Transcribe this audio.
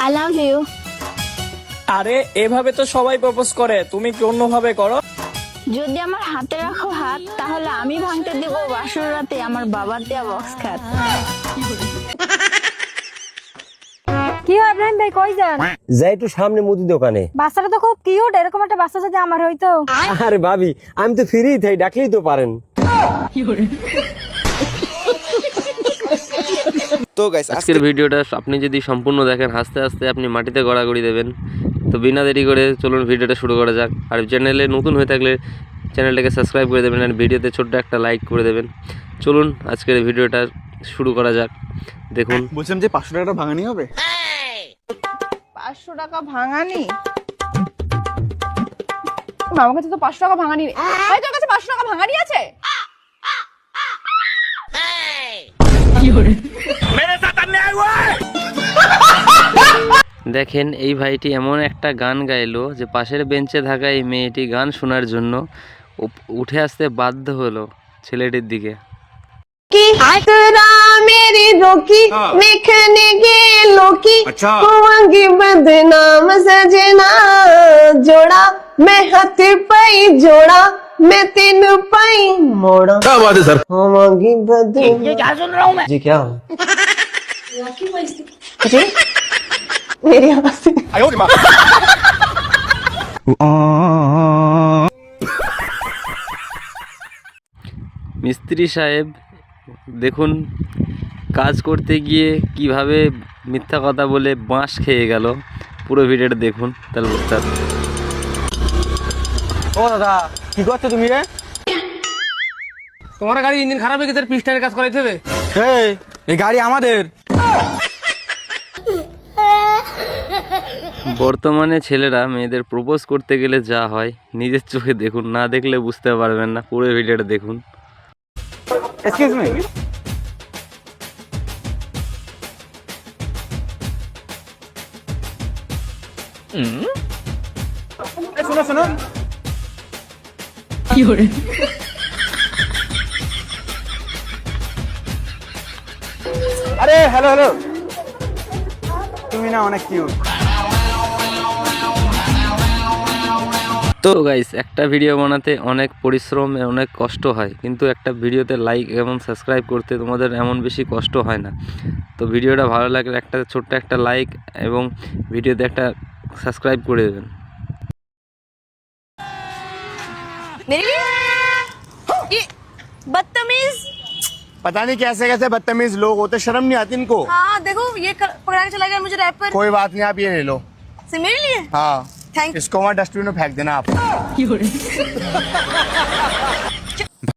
I love you. আরে এভাবে তো সবাই প্রপোজ করে, তুমি কি অন্যভাবে করো? যদি আমার হাতে রাখো হাত, তাহলে আমি ভাঙতে দিব বাসর রাতে আমার বাবার দেয়া বক্স খাট। কি হয় ইব্রাহিম ভাই, কই যান? যাই একটু সামনে মুদি দোকানে। বাচ্চাটা তো খুব কিউট, এরকম একটা বাচ্চা যদি আমার হইতো। আরে ভাবি, আমি তো ফ্রি থাই, ডাকলেই তো পারেন। তো গাইস আজকের ভিডিওটা আপনি যদি সম্পূর্ণ দেখেন, হাসতে হাসতে আপনি মাটিতে গড়াগড়ি দেবেন। তো বিনা দেরি করে চলুন ভিডিওটা শুরু করা যাক। আর চ্যানেলে নতুন হয়ে থাকলে চ্যানেলটাকে সাবস্ক্রাইব করে দেবেন আর ভিডিওতে ছোট্ট একটা লাইক করে দেবেন। চলুন আজকের ভিডিওটা শুরু করা যাক। দেখুন, বলছিলাম যে 500 টাকাটা ভাঙানি হবে। 500 টাকা ভাঙানি? আমার কাছে তো 500 টাকা ভাঙানি নেই। ভাই তোর কাছে 500 টাকা ভাঙানি আছে? দেখেন এই ভাইটি এমন একটা গান গাইলো যে পাশের বেঞ্চে থাকা এই মেয়েটি গান শোনার জন্য উঠে আসতে বাধ্য হলো ছেলেটির দিকে। की तेरा मेरी रोकी देखने के लोकी होंगी बदनाम सजना जोड़ा मैं हाथ पाई जोड़ा मैं तीन पाई मोड़ा। क्या बात है सर? होंगी बदनाम। ये क्या सुन रहा हूँ मैं? जी क्या? जी मेरी आवाज से মিস্ত্রি সাহেব দেখুন কাজ করতে গিয়ে কিভাবে মিথ্যা কথা বলে বাঁশ খেয়ে গেল। পুরো ভিডিওটা দেখুন, তাহলে বুঝতে পারবেন। ও দাদা, কি করছো তুমি রে? তোমার গাড়ি ইঞ্জিন খারাপ হয়ে গেছে, পিস্টনের কাজ করাইতে হবে। এই গাড়ি আমাদের। বর্তমানে ছেলেরা মেয়েদের প্রপোজ করতে গেলে যা হয় নিজের চোখে দেখুন, না দেখলে বুঝতে পারবেন না। পুরো ভিডিওটা দেখুন। Excuse me. শোনো শোনো, কি করে? আরে হ্যালো হ্যালো, তুমি না অনেক কিউট। তো গাইস, একটা ভিডিও বানাতে অনেক পরিশ্রম, অনেক কষ্ট হয়, কিন্তু একটা ভিডিওতে লাইক এবং সাবস্ক্রাইব করতে তোমাদের এমন বেশি কষ্ট হয় না। তো ভিডিওটা ভালো লাগলে একটা ছোট্ট একটা লাইক এবং ভিডিওতে একটা সাবস্ক্রাইব করে দেবেন। ये बदतमीज। पता नहीं कैसे कैसे बदतमीज लोग होते, शर्म नहीं आती इनको। हाँ देखो ये पकड़ा के चला गया मुझे रैपर। कोई बात नहीं, आप ये ले लो। से मेरे लिए? हाँ, थैंक। इसको वहाँ डस्टबिन में फेंक देना आप।